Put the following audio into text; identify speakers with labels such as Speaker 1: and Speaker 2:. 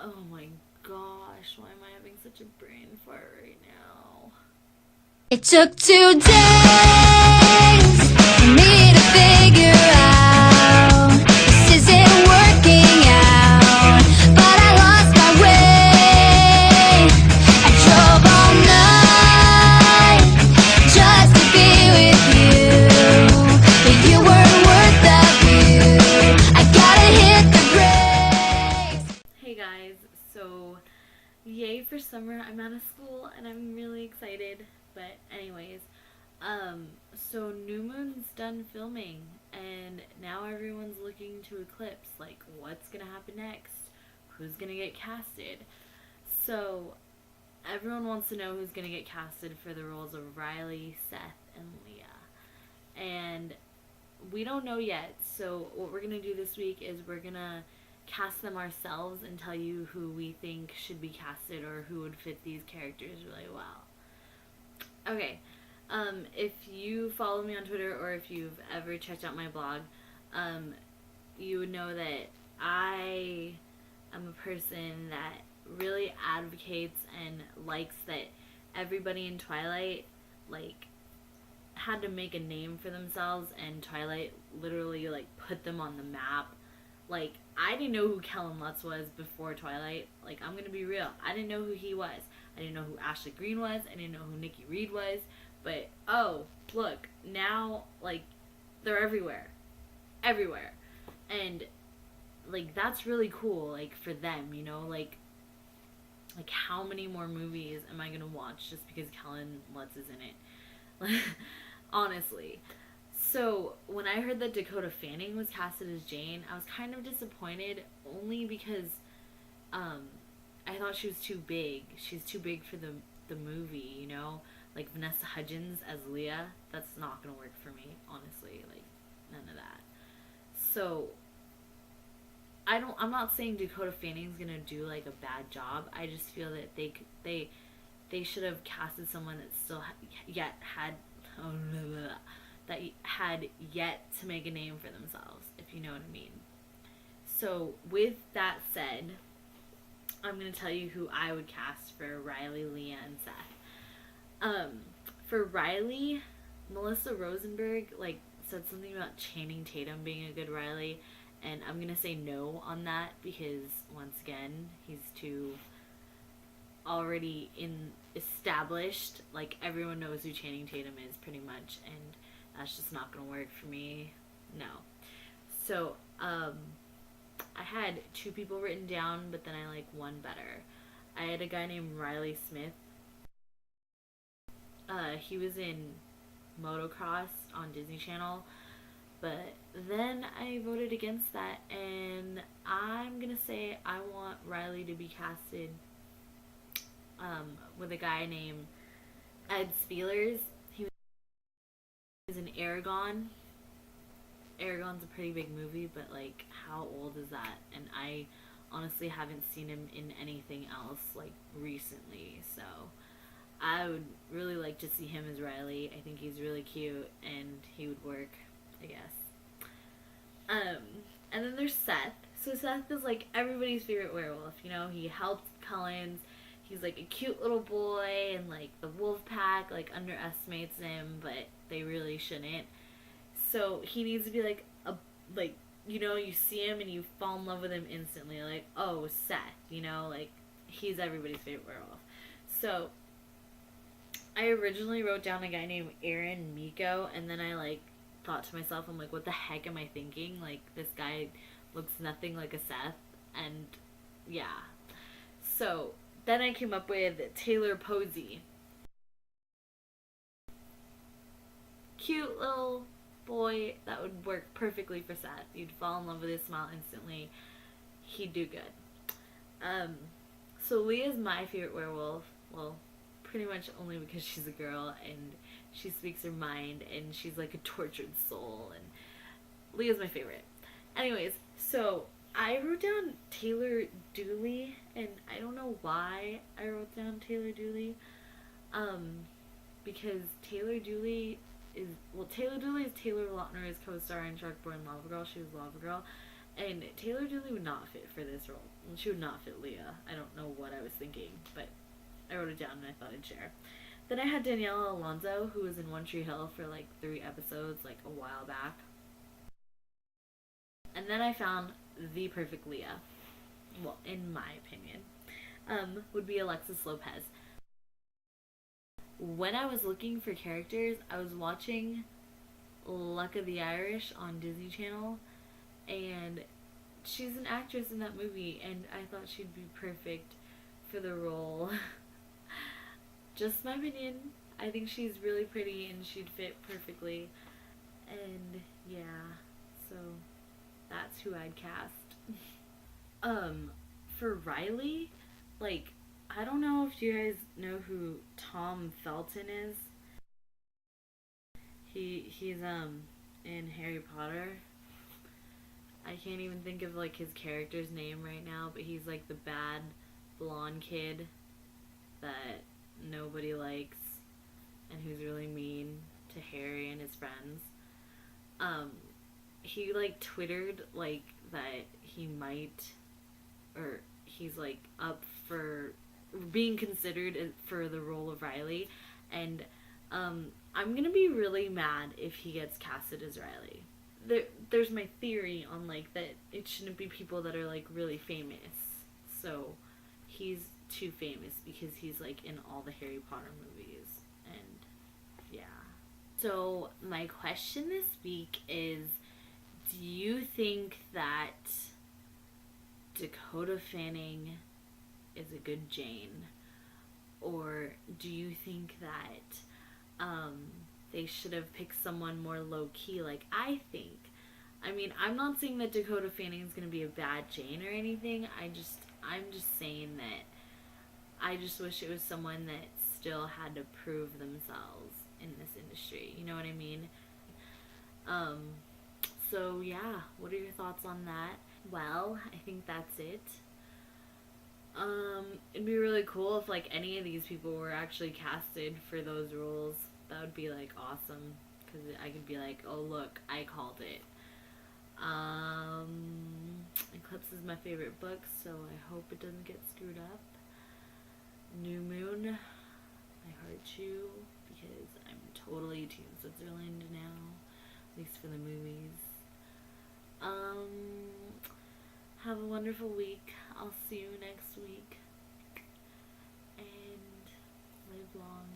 Speaker 1: Oh my gosh, why am I having such a brain fart right now?
Speaker 2: It took 2 days for me to figure out this isn't working out, but I lost my way. I drove all night just to be with you, but you weren't worth the view. I gotta hit the brakes.
Speaker 1: Hey guys, so yay for summer. I'm out of school and I'm really excited. But anyways, so New Moon's done filming and now everyone's looking to Eclipse, like what's gonna happen next? Who's gonna get casted? So everyone wants to know who's gonna get casted for the roles of Riley, Seth, and Leah. And we don't know yet, so what we're gonna do this week is we're gonna cast them ourselves and tell you who we think should be casted or who would fit these characters really well. Okay, if you follow me on Twitter or if you've ever checked out my blog, you would know that I am a person that really advocates and likes that everybody in Twilight, like, had to make a name for themselves, and Twilight literally, like, put them on the map. Like, I didn't know who Kellen Lutz was before Twilight. Like, I'm gonna be real. I didn't know who he was. I didn't know who Ashley Greene was. I didn't know who Nikki Reed was. But, oh, look, now, like, they're everywhere. Everywhere. And, like, that's really cool, like, for them, you know? Like, how many more movies am I gonna watch just because Kellen Lutz is in it? Honestly. So, when I heard that Dakota Fanning was casted as Jane, I was kind of disappointed, only because I thought she was too big. She's too big for the movie, you know? Like Vanessa Hudgens as Leah, that's not going to work for me, honestly. Like, none of that. So, I'm not saying Dakota Fanning's going to do, like, a bad job. I just feel that they should have casted someone that still that had yet to make a name for themselves, if you know what I mean. So, with that said, I'm going to tell you who I would cast for Riley, Leah, and Seth. For Riley, Melissa Rosenberg, like, said something about Channing Tatum being a good Riley, and I'm going to say no on that because, once again, he's too already established. Like, everyone knows who Channing Tatum is, pretty much, and that's just not going to work for me. No. So, I had 2 people written down, but then I like one better. I had a guy named Riley Smith. He was in Motocross on Disney Channel, but then I voted against that, and I'm gonna say I want Riley to be casted with a guy named Ed Spielers. He was in Aragon. Aragon's a pretty big movie, but, like, how old is that? And I honestly haven't seen him in anything else, like, recently, so I would really like to see him as Riley. I think he's really cute, and he would work, I guess. And then there's Seth. So Seth is, like, everybody's favorite werewolf, you know? He helped Cullens. He's, like, a cute little boy, and, like, the wolf pack, like, underestimates him, but they really shouldn't. So he needs to be like, you know, you see him and you fall in love with him instantly. Like, oh, Seth, you know, like, he's everybody's favorite werewolf. So I originally wrote down a guy named Aaron Miko, and then I, like, thought to myself, I'm like, what the heck am I thinking? Like, this guy looks nothing like a Seth, and yeah. So then I came up with Taylor Posey. Cute little boy that would work perfectly for Seth. You'd fall in love with his smile instantly. He'd do good. So Leah's my favorite werewolf. Well, pretty much only because she's a girl and she speaks her mind and she's like a tortured soul, and Leah's my favorite. Anyways, so I wrote down Taylor Dooley, and I don't know why I wrote down Taylor Dooley. Because Taylor Dooley is Taylor Lautner's co-star in Sharkboy and Lava Girl. She was Lava Girl, and Taylor Dooley would not fit for this role. she would not fit Leah. I don't know what I was thinking, but I wrote it down and I thought I'd share. Then I had Daniela Alonso, who was in One Tree Hill for like 3 episodes, like a while back. And then I found the perfect Leah. Well, in my opinion, would be Alexis Lopez. When I was looking for characters, I was watching Luck of the Irish on Disney Channel, and she's an actress in that movie, and I thought she'd be perfect for the role. Just my opinion. I think she's really pretty and she'd fit perfectly. And yeah, so that's who I'd cast. For Riley, like, I don't know if you guys know who Tom Felton is. He's in Harry Potter. I can't even think of like his character's name right now, but he's like the bad blonde kid that nobody likes and who's really mean to Harry and his friends. He like twittered like that he might, or he's like up for being considered for the role of Riley, and I'm gonna be really mad if he gets casted as Riley. There's my theory on like that it shouldn't be people that are like really famous. So he's too famous because he's like in all the Harry Potter movies, and yeah. So my question this week is, do you think that Dakota Fanning is a good Jane, or do you think that they should have picked someone more low-key like I think? I mean, I'm not saying that Dakota Fanning is going to be a bad Jane or anything. I'm just saying that I just wish it was someone that still had to prove themselves in this industry. You know what I mean? So yeah, what are your thoughts on that? Well, I think that's it. It'd be really cool if like any of these people were actually casted for those roles. That would be like awesome, because I could be like, oh look, I called it. Eclipse is my favorite book, so I hope it doesn't get screwed up. New Moon, I heart you, because I'm totally Team Switzerland now, at least for the movies. Have a wonderful week. I'll see you next week, and live long